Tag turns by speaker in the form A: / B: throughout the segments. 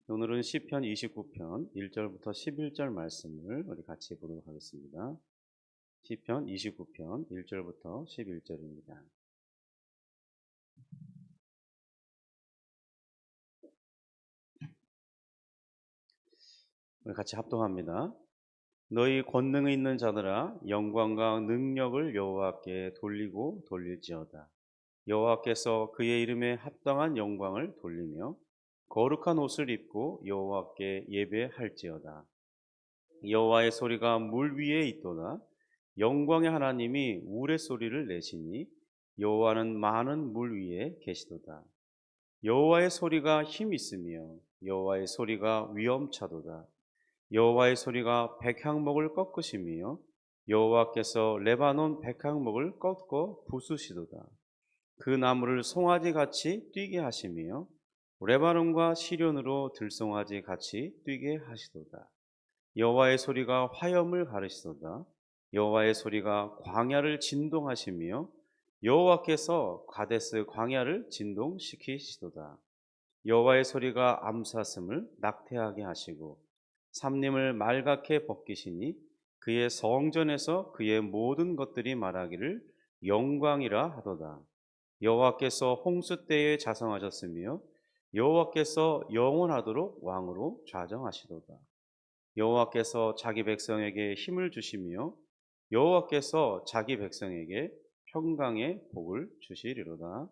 A: 오늘은 시편 29편 1절부터 11절 말씀을 우리 같이 보도록 하겠습니다. 시편 29편 1절부터 11절입니다. 우리 같이 합독합니다. 너희 권능 있는 자들아 영광과 능력을 여호와께 돌리고 돌릴지어다. 여호와께서 그의 이름에 합당한 영광을 돌리며 거룩한 옷을 입고 여호와께 예배할지어다. 여호와의 소리가 물 위에 있도다. 영광의 하나님이 우레소리를 내시니 여호와는 많은 물 위에 계시도다. 여호와의 소리가 힘 있으며 여호와의 소리가 위엄차도다. 여호와의 소리가 백향목을 꺾으시며 여호와께서 레바논 백향목을 꺾어 부수시도다. 그 나무를 송아지 같이 뛰게 하시며 레바논과 시련으로 들송아지 같이 뛰게 하시도다. 여호와의 소리가 화염을 가르시도다. 여호와의 소리가 광야를 진동하시며 여호와께서 가데스 광야를 진동시키시도다. 여호와의 소리가 암사슴을 낙태하게 하시고 삼림을 말갛게 벗기시니 그의 성전에서 그의 모든 것들이 말하기를 영광이라 하도다. 여호와께서 홍수 때에 자성하셨으며 여호와께서 영원하도록 왕으로 좌정하시도다. 여호와께서 자기 백성에게 힘을 주시며 여호와께서 자기 백성에게 평강의 복을 주시리로다.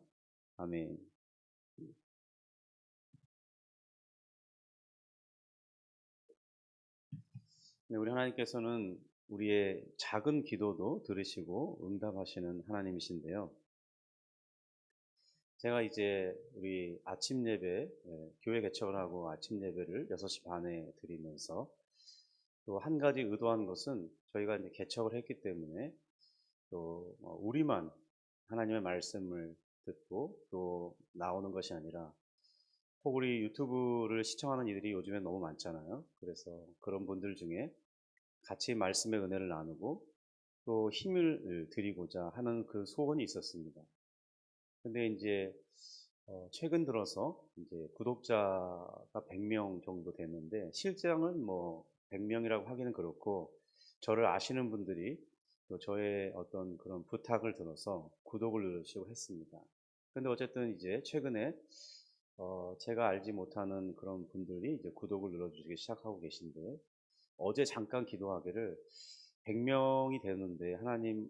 A: 아멘. 네, 우리 하나님께서는 우리의 작은 기도도 들으시고 응답하시는 하나님이신데요. 제가 이제 우리 아침 예배, 교회 개척을 하고 아침 예배를 6시 반에 드리면서 또 한 가지 의도한 것은 저희가 이제 개척을 했기 때문에 또 우리만 하나님의 말씀을 듣고 또 나오는 것이 아니라 혹 우리 유튜브를 시청하는 이들이 요즘에 너무 많잖아요. 그래서 그런 분들 중에 같이 말씀의 은혜를 나누고 또 힘을 드리고자 하는 그 소원이 있었습니다. 근데 이제 최근 들어서 이제 구독자가 100명 정도 됐는데 실제로는 뭐 100명이라고 하기는 그렇고 저를 아시는 분들이 또 저의 어떤 그런 부탁을 들어서 구독을 누르시고 했습니다. 근데 어쨌든 이제 최근에 제가 알지 못하는 그런 분들이 이제 구독을 눌러주시기 시작하고 계신데 어제 잠깐 기도하기를 100명이 되는데 하나님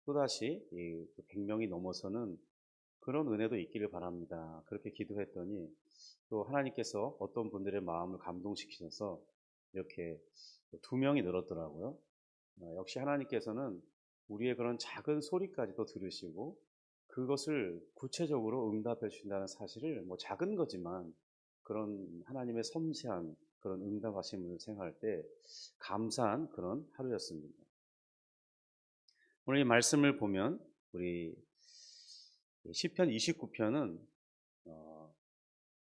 A: 또다시 이 100명이 넘어서는 그런 은혜도 있기를 바랍니다. 그렇게 기도했더니 또 하나님께서 어떤 분들의 마음을 감동시키셔서 이렇게 2명이 늘었더라고요. 역시 하나님께서는 우리의 그런 작은 소리까지도 들으시고 그것을 구체적으로 응답해 주신다는 사실을 뭐 작은 거지만 그런 하나님의 섬세한 그런 응답하심을 생각할 때 감사한 그런 하루였습니다. 오늘 이 말씀을 보면 우리 시편 29편은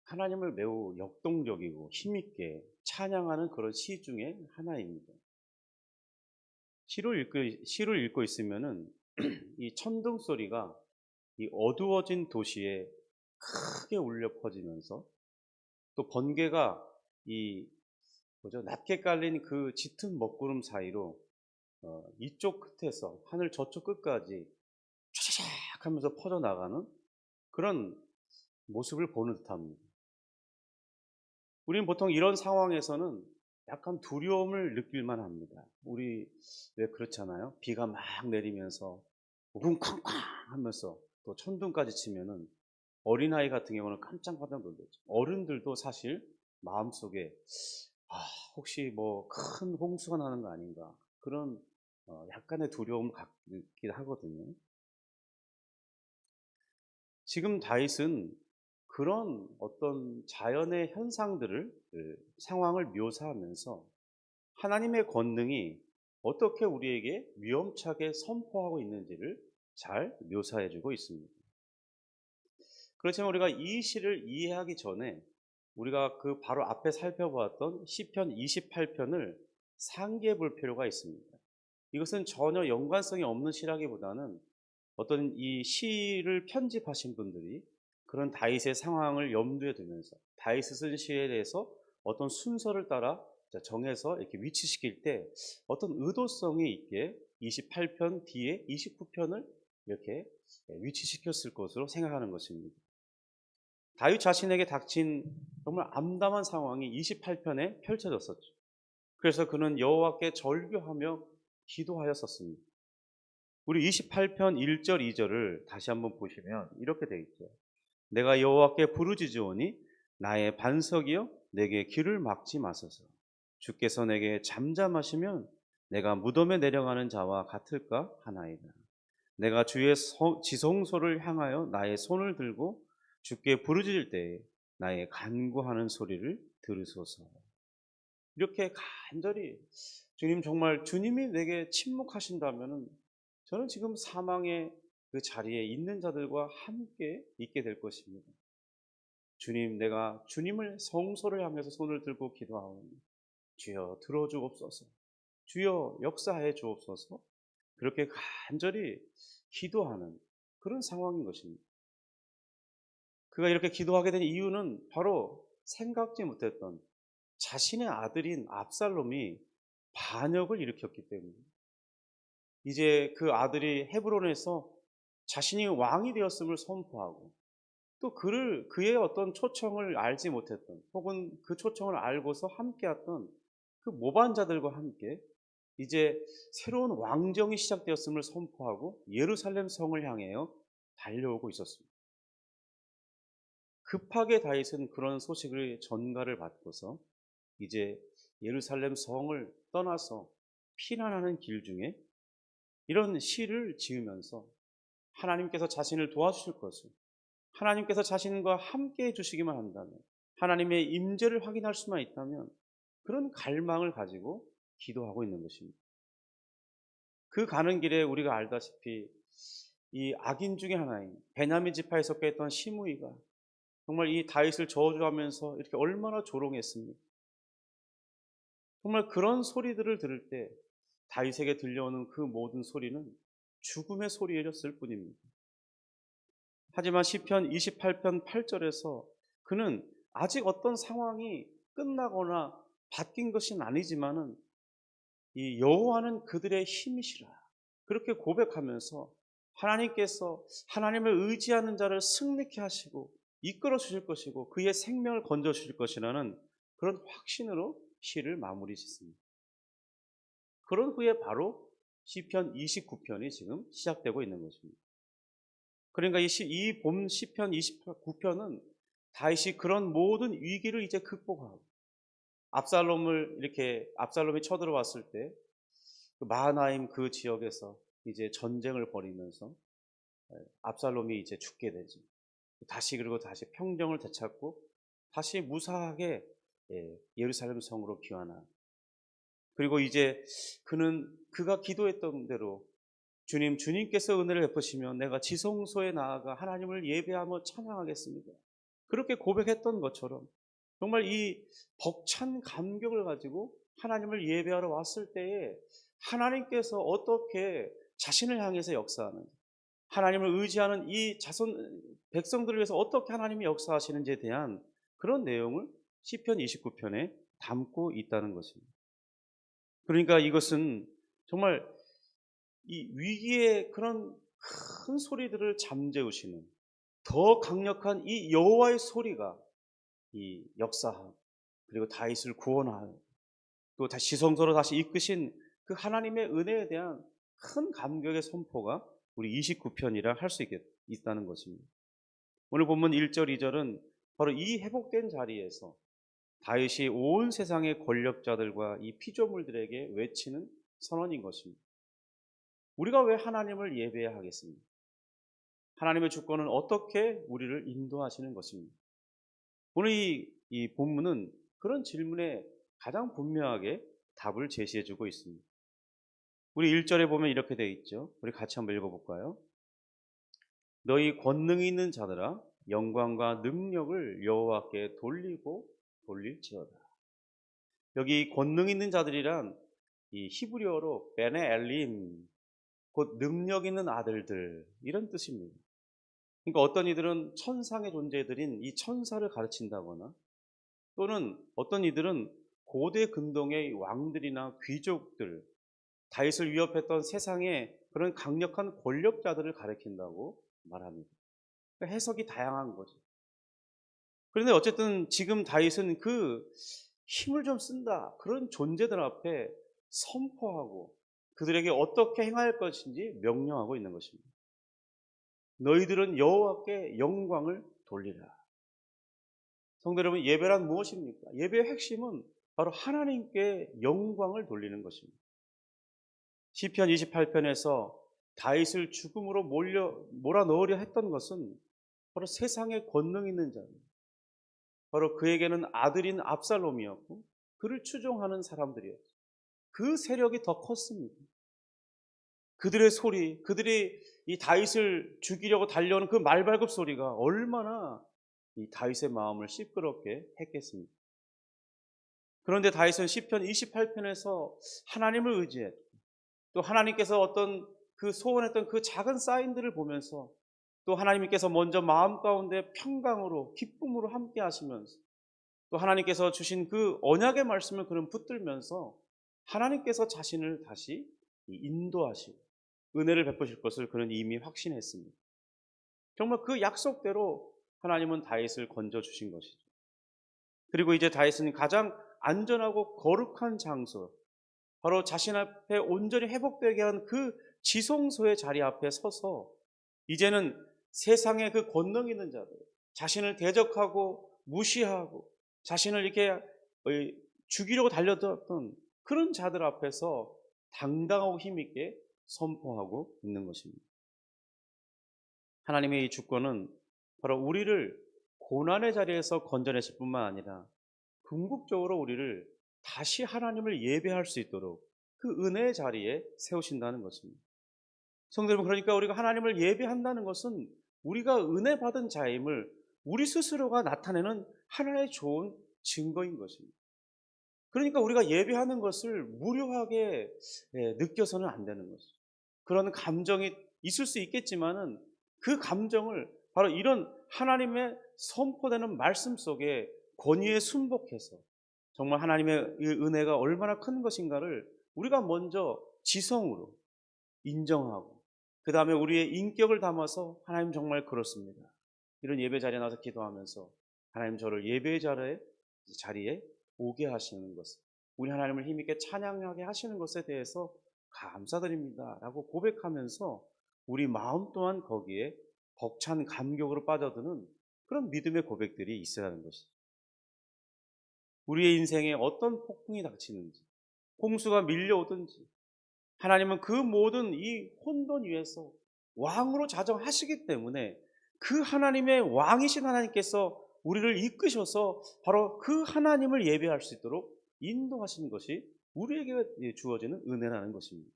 A: 하나님을 매우 역동적이고 힘있게 찬양하는 그런 시 중에 하나입니다. 시를 읽고 있으면은 이 천둥 소리가 이 어두워진 도시에 크게 울려 퍼지면서 또 번개가 이 낮게 깔린 그 짙은 먹구름 사이로 이쪽 끝에서 하늘 저쪽 끝까지 쫙 하면서 퍼져나가는 그런 모습을 보는 듯합니다. 우리는 보통 이런 상황에서는 약간 두려움을 느낄만 합니다. 우리 왜 그렇잖아요? 비가 막 내리면서 우궁쾅쾅 하면서 또 천둥까지 치면은 어린아이 같은 경우는 깜짝깜짝 놀라죠. 어른들도 사실 마음속에 아, 혹시 뭐 큰 홍수가 나는 거 아닌가 그런 약간의 두려움을 갖기도 하거든요. 지금 다윗은 그런 어떤 자연의 현상들을 상황을 묘사하면서 하나님의 권능이 어떻게 우리에게 위험차게 선포하고 있는지를 잘 묘사해 주고 있습니다. 그렇지만 우리가 이 시를 이해하기 전에 우리가 그 바로 앞에 살펴보았던 시편 28편을 상기해 볼 필요가 있습니다. 이것은 전혀 연관성이 없는 시라기보다는 어떤 이 시를 편집하신 분들이 그런 다윗의 상황을 염두에 두면서 다윗이 쓴 시에 대해서 어떤 순서를 따라 정해서 이렇게 위치시킬 때 어떤 의도성이 있게 28편 뒤에 29편을 이렇게 위치시켰을 것으로 생각하는 것입니다. 다윗 자신에게 닥친 정말 암담한 상황이 28편에 펼쳐졌었죠. 그래서 그는 여호와께 절규하며 기도하였었습니다. 우리 28편 1절 2절을 다시 한번 보시면 이렇게 되어 있죠. 내가 여호와께 부르짖으오니 나의 반석이여 내게 길을 막지 마소서. 주께서 내게 잠잠하시면 내가 무덤에 내려가는 자와 같을까 하나이다. 내가 주의 지성소를 향하여 나의 손을 들고 주께 부르짖을 때에 나의 간구하는 소리를 들으소서. 이렇게 간절히 주님, 정말 주님이 내게 침묵하신다면 저는 지금 사망의 그 자리에 있는 자들과 함께 있게 될 것입니다. 주님, 내가 주님을 성소를 향해서 손을 들고 기도하오니 주여 들어주옵소서. 주여 역사해 주옵소서. 그렇게 간절히 기도하는 그런 상황인 것입니다. 그가 이렇게 기도하게 된 이유는 바로 생각지 못했던 자신의 아들인 압살롬이 반역을 일으켰기 때문입니다. 이제 그 아들이 헤브론에서 자신이 왕이 되었음을 선포하고 또 그의 어떤 초청을 알지 못했던 혹은 그 초청을 알고서 함께했던 그 모반자들과 함께 이제 새로운 왕정이 시작되었음을 선포하고 예루살렘 성을 향하여 달려오고 있었습니다. 급하게 다윗은 그런 소식을 전가를 받고서 이제 예루살렘 성을 떠나서 피난하는 길 중에 이런 시를 지으면서 하나님께서 자신을 도와주실 것을, 하나님께서 자신과 함께 해주시기만 한다면, 하나님의 임재를 확인할 수만 있다면 그런 갈망을 가지고 기도하고 있는 것입니다. 그 가는 길에 우리가 알다시피 이 악인 중에 하나인 베냐민 지파에 속해 있던 시므이가 정말 이 다윗을 저주하면서 이렇게 얼마나 조롱했습니까? 정말 그런 소리들을 들을 때 다윗에게 들려오는 그 모든 소리는 죽음의 소리였을 뿐입니다. 하지만 시편 28편 8절에서 그는 아직 어떤 상황이 끝나거나 바뀐 것은 아니지만은 이 여호와는 그들의 힘이시라 그렇게 고백하면서 하나님께서 하나님을 의지하는 자를 승리케 하시고 이끌어 주실 것이고 그의 생명을 건져 주실 것이라는 그런 확신으로 시를 마무리 짓습니다. 그런 후에 바로 시편 29편이 지금 시작되고 있는 것입니다. 그러니까 이 봄 시편 29편은 다윗이 그런 모든 위기를 이제 극복하고 압살롬이 쳐들어왔을 때 마하나임 그 지역에서 이제 전쟁을 벌이면서 압살롬이 이제 죽게 되죠. 그리고 다시 평정을 되찾고 다시 무사하게 예루살렘 성으로 귀환하고 그리고 이제 그가 기도했던 대로 주님께서 은혜를 베푸시면 내가 지성소에 나아가 하나님을 예배하며 찬양하겠습니다. 그렇게 고백했던 것처럼 정말 이 벅찬 감격을 가지고 하나님을 예배하러 왔을 때에 하나님께서 어떻게 자신을 향해서 역사하는지, 하나님을 의지하는 이 백성들을 위해서 어떻게 하나님이 역사하시는지에 대한 그런 내용을 시편 29편에 담고 있다는 것입니다. 그러니까 이것은 정말 이 위기의 그런 큰 소리들을 잠재우시는 더 강력한 이 여호와의 소리가 이 역사하고 그리고 다윗을 구원하고 또 다시 지성소로 다시 이끄신 그 하나님의 은혜에 대한 큰 감격의 선포가 우리 29편이라 할 수 있다는 것입니다. 오늘 본문 1절 2절은 바로 이 회복된 자리에서 다윗이 온 세상의 권력자들과 이 피조물들에게 외치는 선언인 것입니다. 우리가 왜 하나님을 예배해야 하겠습니까? 하나님의 주권은 어떻게 우리를 인도하시는 것입니다. 오늘 이 본문은 그런 질문에 가장 분명하게 답을 제시해주고 있습니다. 우리 1절에 보면 이렇게 되어 있죠. 우리 같이 한번 읽어볼까요? 너희 권능이 있는 자들아 영광과 능력을 여호와께 돌리고 돌릴지어다. 여기 권능 있는 자들이란 이 히브리어로 베네 엘림 곧 능력 있는 아들들 이런 뜻입니다. 그러니까 어떤 이들은 천상의 존재들인 이 천사를 가르친다거나, 또는 어떤 이들은 고대 근동의 왕들이나 귀족들, 다윗을 위협했던 세상의 그런 강력한 권력자들을 가리킨다고 말합니다. 그러니까 해석이 다양한 거죠. 그런데 어쨌든 지금 다윗은 그 힘을 좀 쓴다, 그런 존재들 앞에 선포하고 그들에게 어떻게 행할 것인지 명령하고 있는 것입니다. 너희들은 여호와께 영광을 돌리라. 성도 여러분, 예배란 무엇입니까? 예배의 핵심은 바로 하나님께 영광을 돌리는 것입니다. 시편 28편에서 다윗을 죽음으로 몰아넣으려 했던 것은 바로 세상에 권능 있는 자입니다. 바로 그에게는 아들인 압살롬이었고 그를 추종하는 사람들이었죠. 그 세력이 더 컸습니다. 그들의 소리, 그들이 이 다윗을 죽이려고 달려오는 그 말발굽 소리가 얼마나 이 다윗의 마음을 시끄럽게 했겠습니까? 그런데 다윗은 시편 28편에서 하나님을 의지했고, 또 하나님께서 어떤 그 소원했던 그 작은 사인들을 보면서, 또 하나님께서 먼저 마음 가운데 평강으로 기쁨으로 함께 하시면서, 또 하나님께서 주신 그 언약의 말씀을 그는 붙들면서 하나님께서 자신을 다시 인도하시고 은혜를 베푸실 것을 그는 이미 확신했습니다. 정말 그 약속대로 하나님은 다윗을 건져 주신 것이죠. 그리고 이제 다윗은 가장 안전하고 거룩한 장소, 바로 자신 앞에 온전히 회복되게 한 그 지성소의 자리 앞에 서서 이제는 세상의 그 권능 있는 자들, 자신을 대적하고 무시하고 자신을 이렇게 죽이려고 달려들었던 그런 자들 앞에서 당당하고 힘있게 선포하고 있는 것입니다. 하나님의 이 주권은 바로 우리를 고난의 자리에서 건져내실 뿐만 아니라 궁극적으로 우리를 다시 하나님을 예배할 수 있도록 그 은혜의 자리에 세우신다는 것입니다. 성도 여러분, 그러니까 우리가 하나님을 예배한다는 것은 우리가 은혜 받은 자임을 우리 스스로가 나타내는 하나의 좋은 증거인 것입니다. 그러니까 우리가 예배하는 것을 무료하게 느껴서는 안 되는 것이죠. 그런 감정이 있을 수 있겠지만은 그 감정을 바로 이런 하나님의 선포되는 말씀 속에 권위에 순복해서 정말 하나님의 은혜가 얼마나 큰 것인가를 우리가 먼저 지성으로 인정하고, 그 다음에 우리의 인격을 담아서 하나님 정말 그렇습니다, 이런 예배 자리에 나와서 기도하면서 하나님 저를 예배 자리에 오게 하시는 것, 우리 하나님을 힘있게 찬양하게 하시는 것에 대해서 감사드립니다 라고 고백하면서 우리 마음 또한 거기에 벅찬 감격으로 빠져드는 그런 믿음의 고백들이 있어야 하는 것이죠. 우리의 인생에 어떤 폭풍이 닥치는지, 홍수가 밀려오든지, 하나님은 그 모든 이 혼돈 위에서 왕으로 자정하시기 때문에 그 하나님의 왕이신 하나님께서 우리를 이끄셔서 바로 그 하나님을 예배할 수 있도록 인도하시는 것이 우리에게 주어지는 은혜라는 것입니다.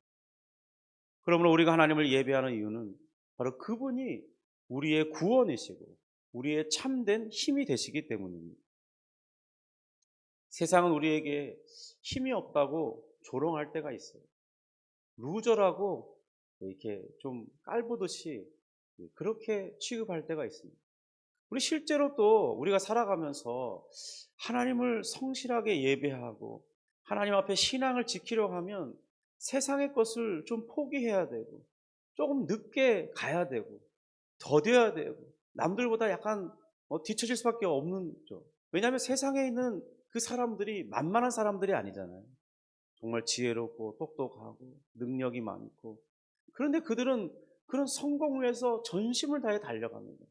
A: 그러므로 우리가 하나님을 예배하는 이유는 바로 그분이 우리의 구원이시고 우리의 참된 힘이 되시기 때문입니다. 세상은 우리에게 힘이 없다고 조롱할 때가 있어요. 루저라고 이렇게 좀 깔보듯이 그렇게 취급할 때가 있습니다. 우리 실제로 또 우리가 살아가면서 하나님을 성실하게 예배하고 하나님 앞에 신앙을 지키려고 하면 세상의 것을 좀 포기해야 되고 조금 늦게 가야 되고 더뎌야 되고 남들보다 약간 뒤처질 수밖에 없는 거죠. 왜냐하면 세상에 있는 그 사람들이 만만한 사람들이 아니잖아요. 정말 지혜롭고 똑똑하고 능력이 많고, 그런데 그들은 그런 성공을 위해서 전심을 다해 달려갑니다.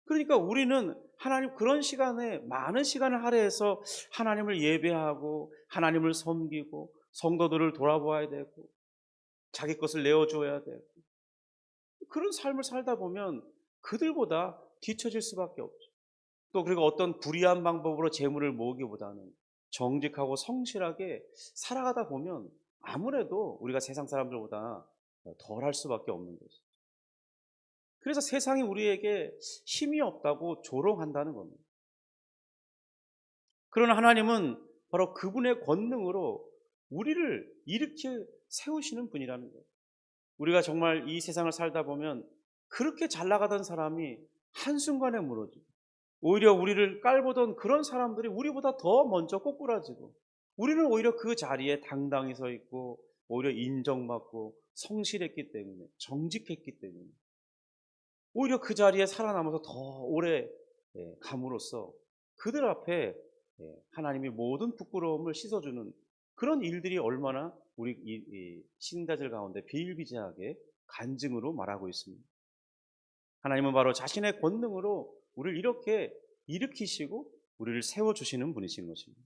A: 그러니까 우리는 하나님 그런 시간에 많은 시간을 할애해서 하나님을 예배하고 하나님을 섬기고 성도들을 돌아보아야 되고 자기 것을 내어줘야 되고, 그런 삶을 살다 보면 그들보다 뒤처질 수밖에 없죠. 또 그리고 어떤 불의한 방법으로 재물을 모으기보다는 정직하고 성실하게 살아가다 보면 아무래도 우리가 세상 사람들보다 덜 할 수밖에 없는 거죠. 그래서 세상이 우리에게 힘이 없다고 조롱한다는 겁니다. 그러나 하나님은 바로 그분의 권능으로 우리를 일으켜 세우시는 분이라는 거예요. 우리가 정말 이 세상을 살다 보면 그렇게 잘 나가던 사람이 한순간에 무너지고, 오히려 우리를 깔보던 그런 사람들이 우리보다 더 먼저 꼬꾸라지고, 우리는 오히려 그 자리에 당당히 서 있고 오히려 인정받고 성실했기 때문에, 정직했기 때문에 오히려 그 자리에 살아남아서 더 오래 감으로써 그들 앞에 하나님이 모든 부끄러움을 씻어주는 그런 일들이 얼마나 우리 이 신자들 가운데 비일비재하게 간증으로 말하고 있습니다. 하나님은 바로 자신의 권능으로 우리를 이렇게 일으키시고 우리를 세워주시는 분이신 것입니다.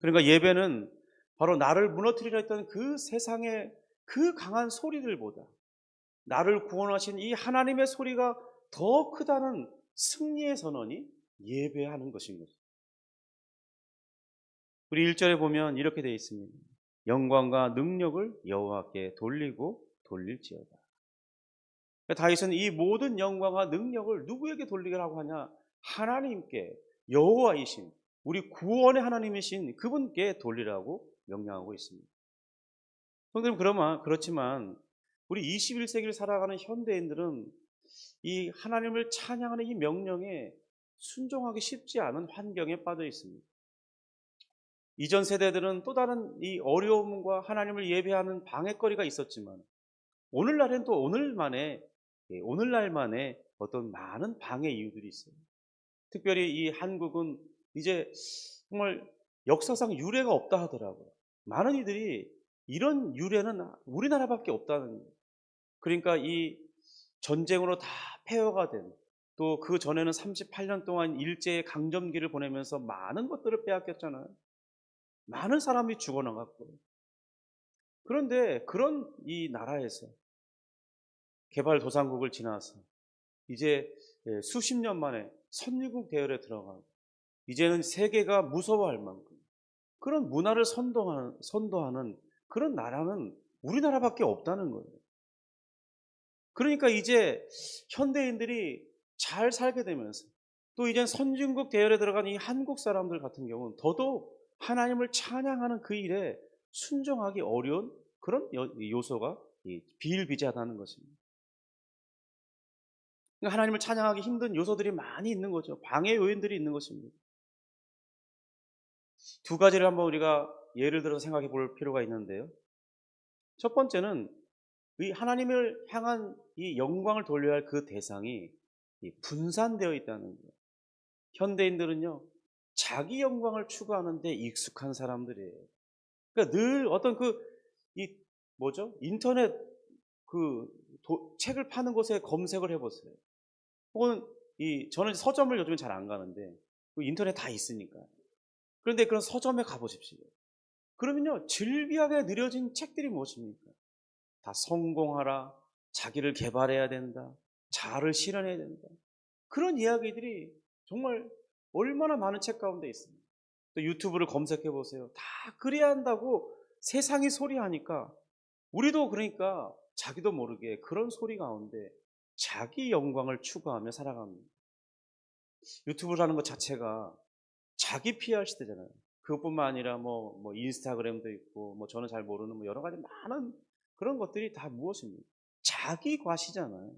A: 그러니까 예배는 바로 나를 무너뜨리려 했던 그 세상의 그 강한 소리들보다 나를 구원하신 이 하나님의 소리가 더 크다는 승리의 선언이 예배하는 것인 거죠. 우리 1절에 보면 이렇게 되어 있습니다. 영광과 능력을 여호와께 돌리고 돌릴지어다. 다윗은 이 모든 영광과 능력을 누구에게 돌리라고 하냐? 하나님께, 여호와이신 우리 구원의 하나님이신 그분께 돌리라고 명령하고 있습니다. 그렇지만 우리 21세기를 살아가는 현대인들은 이 하나님을 찬양하는 이 명령에 순종하기 쉽지 않은 환경에 빠져 있습니다. 이전 세대들은 또 다른 이 어려움과 하나님을 예배하는 방해거리가 있었지만 오늘날엔 또 오늘날만의 어떤 많은 방해 이유들이 있어요. 특별히 이 한국은 이제 정말 역사상 유례가 없다 하더라고요. 많은 이들이 이런 유례는 우리나라밖에 없다는 거예요. 그러니까 이 전쟁으로 다 폐허가 된, 또 그 전에는 38년 동안 일제의 강점기를 보내면서 많은 것들을 빼앗겼잖아요. 많은 사람이 죽어나갔고. 그런데 그런 이 나라에서 개발도상국을 지나서 이제 수십 년 만에 선진국 대열에 들어가고 이제는 세계가 무서워할 만큼 그런 문화를 선도하는 그런 나라는 우리나라밖에 없다는 거예요. 그러니까 이제 현대인들이 잘 살게 되면서 또 이젠 선진국 대열에 들어간 이 한국 사람들 같은 경우는 더더욱 하나님을 찬양하는 그 일에 순종하기 어려운 그런 요소가 비일비재하다는 것입니다. 그러니까 하나님을 찬양하기 힘든 요소들이 많이 있는 거죠. 방해 요인들이 있는 것입니다. 두 가지를 한번 우리가 예를 들어서 생각해 볼 필요가 있는데요. 첫 번째는 이 하나님을 향한 이 영광을 돌려야 할 그 대상이 분산되어 있다는 거예요. 현대인들은요, 자기 영광을 추구하는데 익숙한 사람들이에요. 그러니까 늘 어떤 인터넷 책을 파는 곳에 검색을 해보세요. 혹은 저는 서점을 요즘에 잘 안 가는데 인터넷 다 있으니까. 그런데 그런 서점에 가보십시오. 그러면요, 즐비하게 느려진 책들이 무엇입니까? 다 성공하라, 자기를 개발해야 된다, 자아를 실현해야 된다. 그런 이야기들이 정말 얼마나 많은 책 가운데 있습니다. 또 유튜브를 검색해 보세요. 다 그래야 한다고 세상이 소리하니까 우리도 그러니까 자기도 모르게 그런 소리 가운데 자기 영광을 추구하며 살아갑니다. 유튜브라는 것 자체가 자기 PR 시대잖아요. 그것뿐만 아니라 인스타그램도 있고 저는 잘 모르는 여러 가지 많은 그런 것들이 다 무엇입니까? 자기 과시잖아요.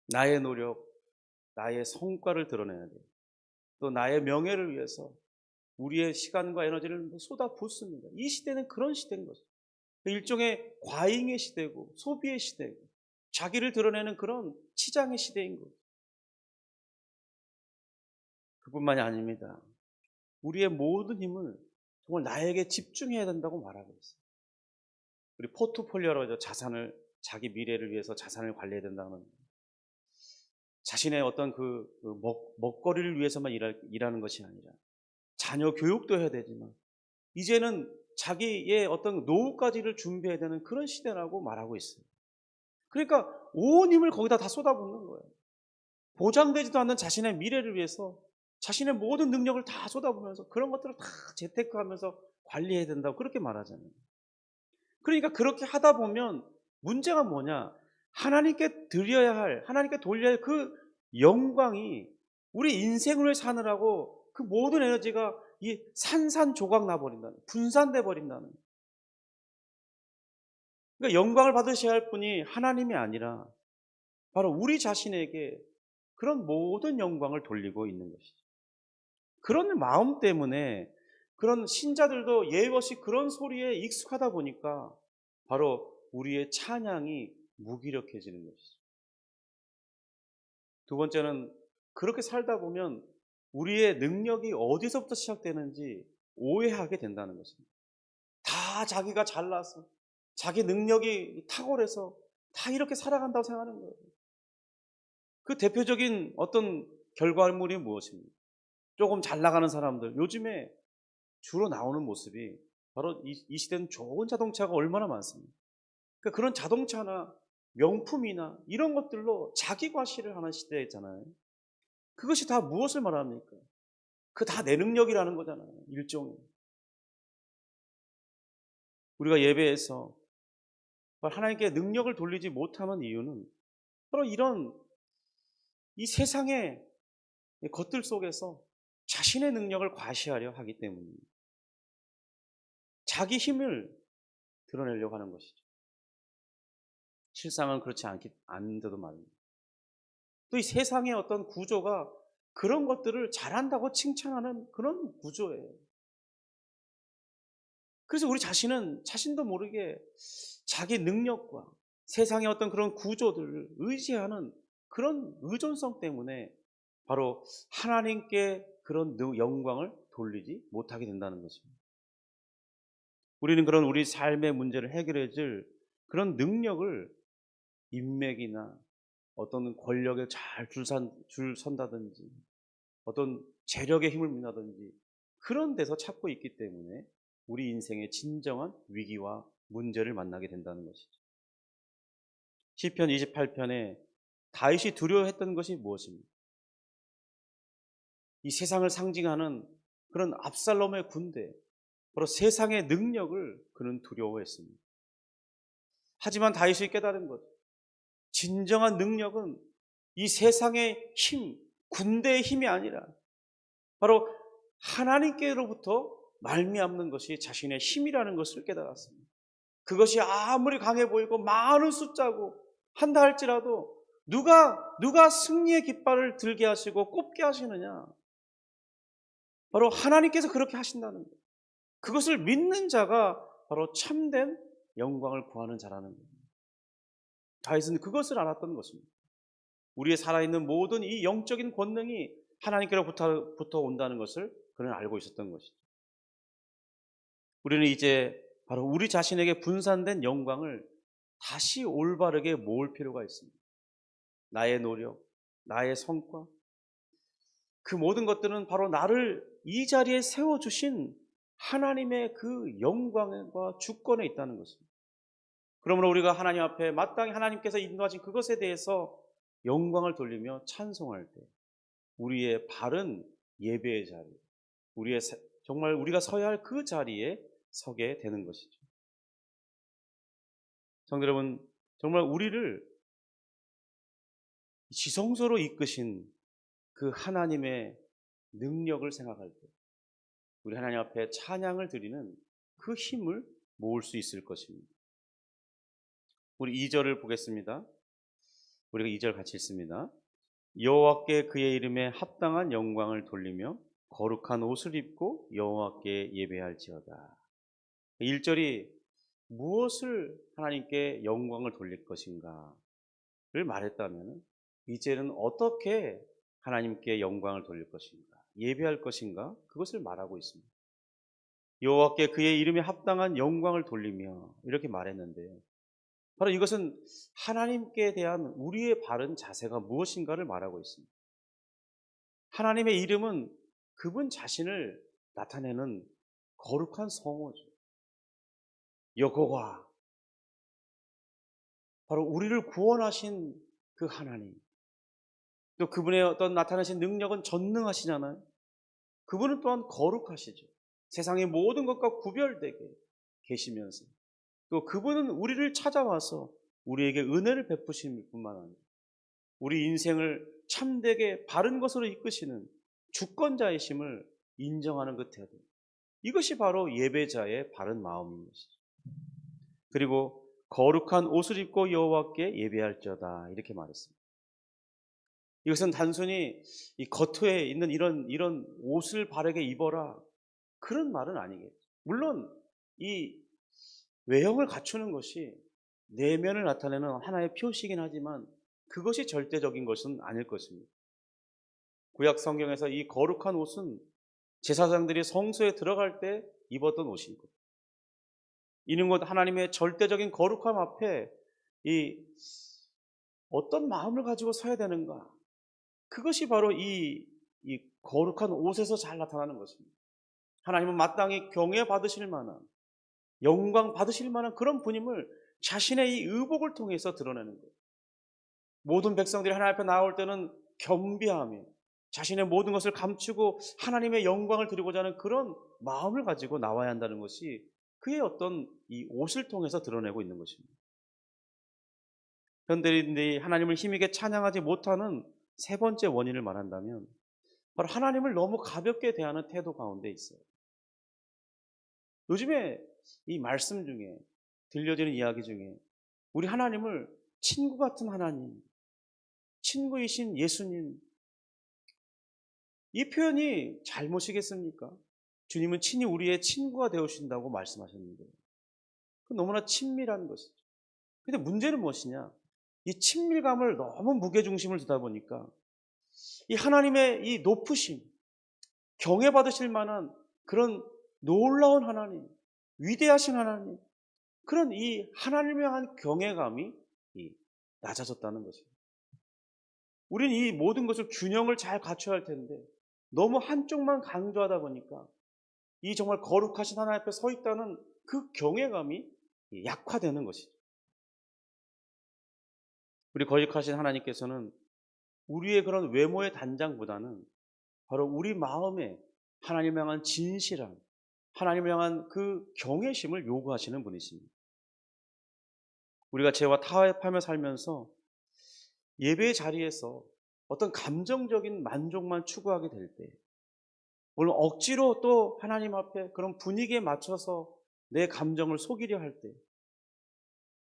A: 나의 노력, 나의 성과를 드러내야 돼요. 또 나의 명예를 위해서 우리의 시간과 에너지를 쏟아붓습니다. 이 시대는 그런 시대인 거죠. 일종의 과잉의 시대고 소비의 시대고 자기를 드러내는 그런 치장의 시대인 거죠. 그뿐만이 아닙니다. 우리의 모든 힘을 정말 나에게 집중해야 된다고 말하고 있어요. 우리 포트폴리오라고 하죠. 자기 미래를 위해서 자산을 관리해야 된다는, 자신의 어떤 먹거리를 위해서만 일하는 것이 아니라 자녀 교육도 해야 되지만 이제는 자기의 어떤 노후까지를 준비해야 되는 그런 시대라고 말하고 있어요. 그러니까 온 힘을 거기다 다 쏟아붓는 거예요. 보장되지도 않는 자신의 미래를 위해서 자신의 모든 능력을 다 쏟아부으면서 그런 것들을 다 재테크하면서 관리해야 된다고 그렇게 말하잖아요. 그러니까 그렇게 하다 보면 문제가 뭐냐? 하나님께 하나님께 돌려야 할 그 영광이 우리 인생을 사느라고 그 모든 에너지가 이 산산조각 나버린다는, 분산돼 버린다는. 그러니까 영광을 받으셔야 할 분이 하나님이 아니라 바로 우리 자신에게 그런 모든 영광을 돌리고 있는 것이죠. 그런 마음 때문에 그런 신자들도 예의 없이 그런 소리에 익숙하다 보니까 바로 우리의 찬양이 무기력해지는 것이죠. 두 번째는 그렇게 살다 보면 우리의 능력이 어디서부터 시작되는지 오해하게 된다는 것입니다. 다 자기가 잘나서 자기 능력이 탁월해서 다 이렇게 살아간다고 생각하는 거예요. 그 대표적인 어떤 결과물이 무엇입니까? 조금 잘 나가는 사람들, 요즘에 주로 나오는 모습이 바로 이 시대는 좋은 자동차가 얼마나 많습니까? 그러니까 그런 자동차나 명품이나 이런 것들로 자기 과시를 하는 시대잖아요. 그것이 다 무엇을 말합니까? 그 다 내 능력이라는 거잖아요. 일종의. 우리가 예배에서 하나님께 능력을 돌리지 못하는 이유는 바로 이런 이 세상의 것들 속에서 자신의 능력을 과시하려 하기 때문입니다. 자기 힘을 드러내려고 하는 것이죠. 실상은 그렇지 않은데도 말입니다. 또 이 세상의 어떤 구조가 그런 것들을 잘한다고 칭찬하는 그런 구조예요. 그래서 우리 자신은 자신도 모르게 자기 능력과 세상의 어떤 그런 구조들을 의지하는 그런 의존성 때문에 바로 하나님께 그런 영광을 돌리지 못하게 된다는 것입니다. 우리는 그런 우리 삶의 문제를 해결해 줄 그런 능력을 인맥이나 어떤 권력에 잘 줄선다든지 어떤 재력의 힘을 믿나든지 그런 데서 찾고 있기 때문에 우리 인생의 진정한 위기와 문제를 만나게 된다는 것이죠. 시편 28편에 다윗이 두려워했던 것이 무엇입니까? 이 세상을 상징하는 그런 압살롬의 군대, 바로 세상의 능력을 그는 두려워했습니다. 하지만 다윗이 깨달은 것, 진정한 능력은 이 세상의 힘, 군대의 힘이 아니라 바로 하나님께로부터 말미암는 것이 자신의 힘이라는 것을 깨달았습니다. 그것이 아무리 강해 보이고 많은 숫자고 한다 할지라도 누가 승리의 깃발을 들게 하시고 꼽게 하시느냐? 바로 하나님께서 그렇게 하신다는 거예요. 그것을 믿는 자가 바로 참된 영광을 구하는 자라는 거예요. 다윗은 그것을 알았던 것입니다. 우리의 살아있는 모든 이 영적인 권능이 하나님께로부터 온다는 것을 그는 알고 있었던 것이죠. 우리는 이제 바로 우리 자신에게 분산된 영광을 다시 올바르게 모을 필요가 있습니다. 나의 노력, 나의 성과, 그 모든 것들은 바로 나를 이 자리에 세워주신 하나님의 그 영광과 주권에 있다는 것입니다. 그러므로 우리가 하나님 앞에 마땅히 하나님께서 인도하신 그것에 대해서 영광을 돌리며 찬송할 때 우리의 바른 예배의 자리, 정말 우리가 서야 할 그 자리에 서게 되는 것이죠. 성도 여러분, 정말 우리를 지성소로 이끄신 그 하나님의 능력을 생각할 때 우리 하나님 앞에 찬양을 드리는 그 힘을 모을 수 있을 것입니다. 우리 2절을 보겠습니다. 우리가 2절 같이 읽습니다. 여호와께 그의 이름에 합당한 영광을 돌리며 거룩한 옷을 입고 여호와께 예배할지어다. 1절이 무엇을 하나님께 영광을 돌릴 것인가를 말했다면 이제는 어떻게 하나님께 영광을 돌릴 것인가, 예배할 것인가, 그것을 말하고 있습니다. 여호와께 그의 이름에 합당한 영광을 돌리며 이렇게 말했는데요. 바로 이것은 하나님께 대한 우리의 바른 자세가 무엇인가를 말하고 있습니다. 하나님의 이름은 그분 자신을 나타내는 거룩한 성호죠. 여호와, 바로 우리를 구원하신 그 하나님, 또 그분의 어떤 나타나신 능력은 전능하시잖아요. 그분은 또한 거룩하시죠. 세상의 모든 것과 구별되게 계시면서 또 그분은 우리를 찾아와서 우리에게 은혜를 베푸실 뿐만 아니라 우리 인생을 참되게 바른 것으로 이끄시는 주권자이심을 인정하는 그 태도, 이것이 바로 예배자의 바른 마음인 것이죠. 그리고 거룩한 옷을 입고 여호와께 예배할지어다 이렇게 말했습니다. 이것은 단순히 이 겉에 있는 이런 옷을 바르게 입어라, 그런 말은 아니겠죠. 물론 이 외형을 갖추는 것이 내면을 나타내는 하나의 표시이긴 하지만 그것이 절대적인 것은 아닐 것입니다. 구약 성경에서 이 거룩한 옷은 제사장들이 성소에 들어갈 때 입었던 옷인 것. 이는 곧 하나님의 절대적인 거룩함 앞에 이 어떤 마음을 가지고 서야 되는가. 그것이 바로 이 거룩한 옷에서 잘 나타나는 것입니다. 하나님은 마땅히 경외 받으실 만한, 영광 받으실 만한 그런 분임을 자신의 이 의복을 통해서 드러내는 거예요. 모든 백성들이 하나님 앞에 나올 때는 겸비하며 자신의 모든 것을 감추고 하나님의 영광을 드리고자 하는 그런 마음을 가지고 나와야 한다는 것이 그의 어떤 이 옷을 통해서 드러내고 있는 것입니다. 그런데 하나님을 힘있게 찬양하지 못하는 세 번째 원인을 말한다면 바로 하나님을 너무 가볍게 대하는 태도 가운데 있어요. 요즘에 이 말씀 중에 들려지는 이야기 중에 우리 하나님을 친구 같은 하나님, 친구이신 예수님, 이 표현이 잘못이겠습니까? 주님은 친히 우리의 친구가 되어주신다고 말씀하셨는데 너무나 친밀한 것이죠. 근데 문제는 무엇이냐? 이 친밀감을 너무 무게중심을 두다 보니까 이 하나님의 이 높으심, 경외받으실 만한 그런 놀라운 하나님, 위대하신 하나님, 그런 이 하나님을 향한 경외감이 낮아졌다는 것입니다. 우리는 이 모든 것을 균형을 잘 갖춰야 할 텐데 너무 한쪽만 강조하다 보니까 이 정말 거룩하신 하나님 앞에 서 있다는 그 경외감이 약화되는 것이죠. 우리 거룩하신 하나님께서는 우리의 그런 외모의 단장보다는 바로 우리 마음에 하나님을 향한 진실한, 하나님을 향한 그 경외심을 요구하시는 분이십니다. 우리가 죄와 타협하며 살면서 예배의 자리에서 어떤 감정적인 만족만 추구하게 될 때, 물론 억지로 또 하나님 앞에 그런 분위기에 맞춰서 내 감정을 속이려 할 때,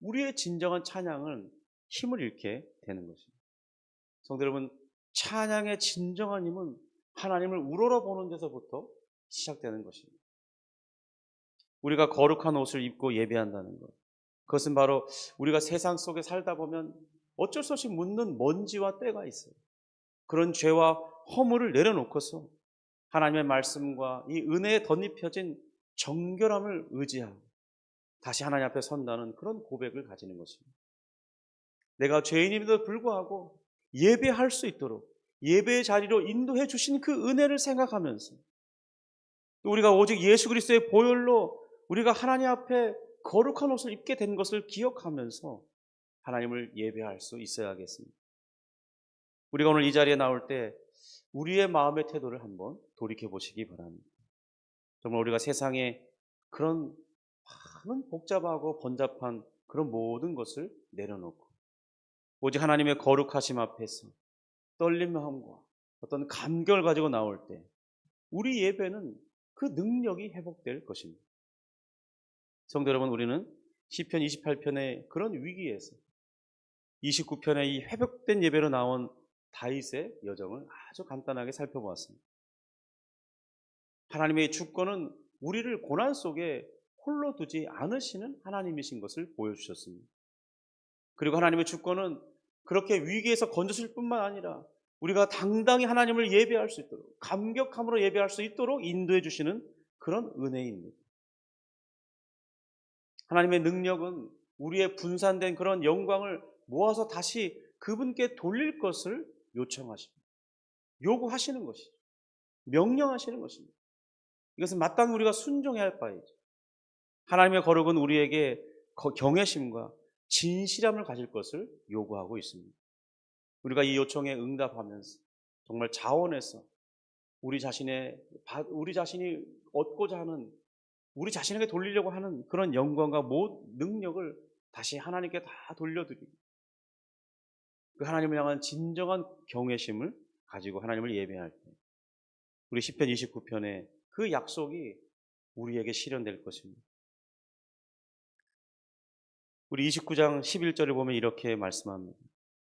A: 우리의 진정한 찬양은 힘을 잃게 되는 것입니다. 성도 여러분, 찬양의 진정한 힘은 하나님을 우러러보는 데서부터 시작되는 것입니다. 우리가 거룩한 옷을 입고 예배한다는 것, 그것은 바로 우리가 세상 속에 살다 보면 어쩔 수 없이 묻는 먼지와 때가 있어요. 그런 죄와 허물을 내려놓고서 하나님의 말씀과 이 은혜에 덧입혀진 정결함을 의지하고 다시 하나님 앞에 선다는 그런 고백을 가지는 것입니다. 내가 죄인임에도 불구하고 예배할 수 있도록 예배의 자리로 인도해 주신 그 은혜를 생각하면서 또 우리가 오직 예수 그리스도의 보혈로 우리가 하나님 앞에 거룩한 옷을 입게 된 것을 기억하면서 하나님을 예배할 수 있어야겠습니다. 우리가 오늘 이 자리에 나올 때 우리의 마음의 태도를 한번 돌이켜 보시기 바랍니다. 정말 우리가 세상에 그런 많은 복잡하고 번잡한 그런 모든 것을 내려놓고 오직 하나님의 거룩하심 앞에서 떨린 마음과 어떤 감격을 가지고 나올 때 우리 예배는 그 능력이 회복될 것입니다. 성도 여러분, 우리는 시편 28편의 그런 위기에서 29편의 이 회복된 예배로 나온 다윗의 여정을 아주 간단하게 살펴보았습니다. 하나님의 주권은 우리를 고난 속에 홀로 두지 않으시는 하나님이신 것을 보여주셨습니다. 그리고 하나님의 주권은 그렇게 위기에서 건져줄 뿐만 아니라 우리가 당당히 하나님을 예배할 수 있도록 감격함으로 예배할 수 있도록 인도해 주시는 그런 은혜입니다. 하나님의 능력은 우리의 분산된 그런 영광을 모아서 다시 그분께 돌릴 것을 요청하십니다. 요구하시는 것이죠. 명령하시는 것입니다. 이것은 마땅히 우리가 순종해야 할 바이죠. 하나님의 거룩은 우리에게 경외심과 진실함을 가질 것을 요구하고 있습니다. 우리가 이 요청에 응답하면서 정말 자원해서 우리 자신이 얻고자 하는, 우리 자신에게 돌리려고 하는 그런 영광과 능력을 다시 하나님께 다 돌려드리고 그 하나님을 향한 진정한 경외심을 가지고 하나님을 예배할 때 우리 시편 29편의 그 약속이 우리에게 실현될 것입니다. 우리 29장 11절을 보면 이렇게 말씀합니다.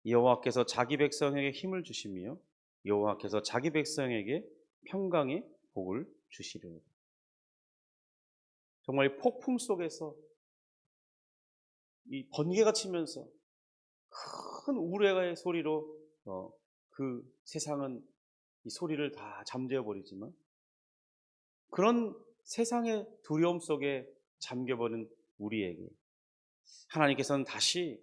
A: 여호와께서 자기 백성에게 힘을 주시며 여호와께서 자기 백성에게 평강의 복을 주시리로다. 정말 폭풍 속에서 이 번개가 치면서 큰 우레의 소리로 그 세상은 이 소리를 다 잠재워 버리지만, 그런 세상의 두려움 속에 잠겨버린 우리에게 하나님께서는 다시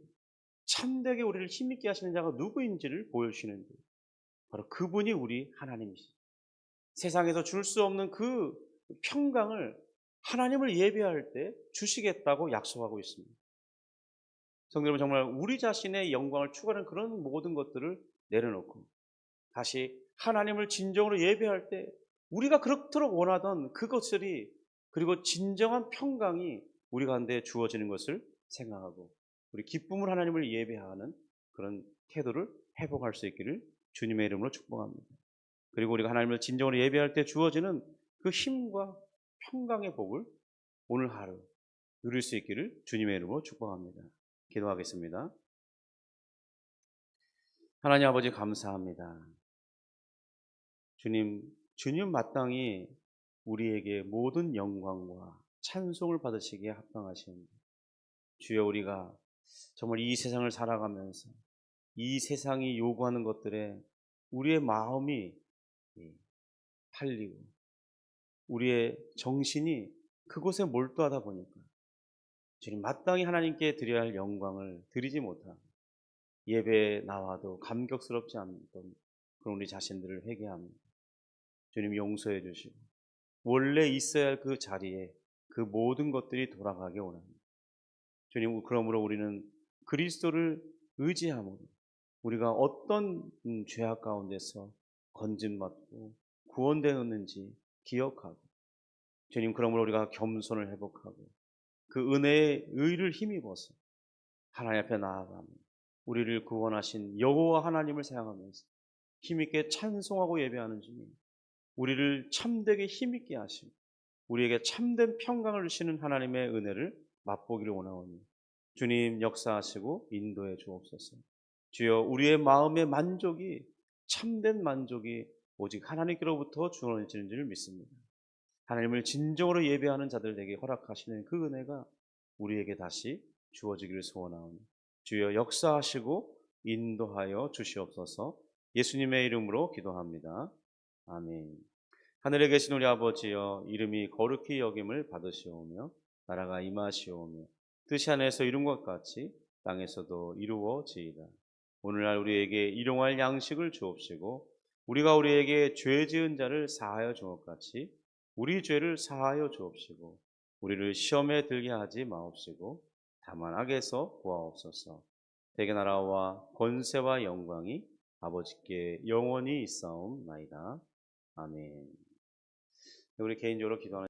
A: 참되게 우리를 힘있게 하시는 자가 누구인지를 보여주시는데, 바로 그분이 우리 하나님이시죠. 세상에서 줄 수 없는 그 평강을 하나님을 예배할 때 주시겠다고 약속하고 있습니다. 성도 여러분, 정말 우리 자신의 영광을 추구하는 그런 모든 것들을 내려놓고 다시 하나님을 진정으로 예배할 때 우리가 그렇도록 원하던 그것들이, 그리고 진정한 평강이 우리 가운데 주어지는 것을 생각하고 우리 기쁨을 하나님을 예배하는 그런 태도를 회복할 수 있기를 주님의 이름으로 축복합니다. 그리고 우리가 하나님을 진정으로 예배할 때 주어지는 그 힘과 평강의 복을 오늘 하루 누릴 수 있기를 주님의 이름으로 축복합니다. 기도하겠습니다. 하나님 아버지, 감사합니다. 주님 마땅히 우리에게 모든 영광과 찬송을 받으시기에 합당하십니다. 주여, 우리가 정말 이 세상을 살아가면서 이 세상이 요구하는 것들에 우리의 마음이 팔리고 우리의 정신이 그곳에 몰두하다 보니까 주님 마땅히 하나님께 드려야 할 영광을 드리지 못하고 예배에 나와도 감격스럽지 않던 그런 우리 자신들을 회개합니다. 주님, 용서해 주시고 원래 있어야 할 그 자리에 그 모든 것들이 돌아가게 원합니다. 주님, 그러므로 우리는 그리스도를 의지함으로 우리가 어떤 죄악 가운데서 건짐받고 구원되었는지 기억하고, 주님, 그러므로 우리가 겸손을 회복하고 그 은혜의 의를 힘입어서 하나님 앞에 나아가며 우리를 구원하신 여호와 하나님을 생각하면서 힘있게 찬송하고 예배하는 주님, 우리를 참되게 힘있게 하시고 우리에게 참된 평강을 주시는 하나님의 은혜를 맛보기를 원하오니 주님, 역사하시고 인도해 주옵소서. 주여, 우리의 마음의 만족이, 참된 만족이 오직 하나님께로부터 주어지는 줄 믿습니다. 하나님을 진정으로 예배하는 자들에게 허락하시는 그 은혜가 우리에게 다시 주어지기를 소원하오니 주여, 역사하시고 인도하여 주시옵소서. 예수님의 이름으로 기도합니다. 아멘. 하늘에 계신 우리 아버지여, 이름이 거룩히 여김을 받으시오며 나라가 임하시오며 뜻이 하늘에서 이룬 것 같이 땅에서도 이루어지이다. 오늘날 우리에게 일용할 양식을 주옵시고 우리가 우리에게 죄 지은 자를 사하여 준 것 같이 우리 죄를 사하여 주옵시고 우리를 시험에 들게 하지 마옵시고 다만 악에서 구하옵소서. 대개 나라와 권세와 영광이 아버지께 영원히 있사옵나이다. 아멘. 우리 개인적으로 기도하는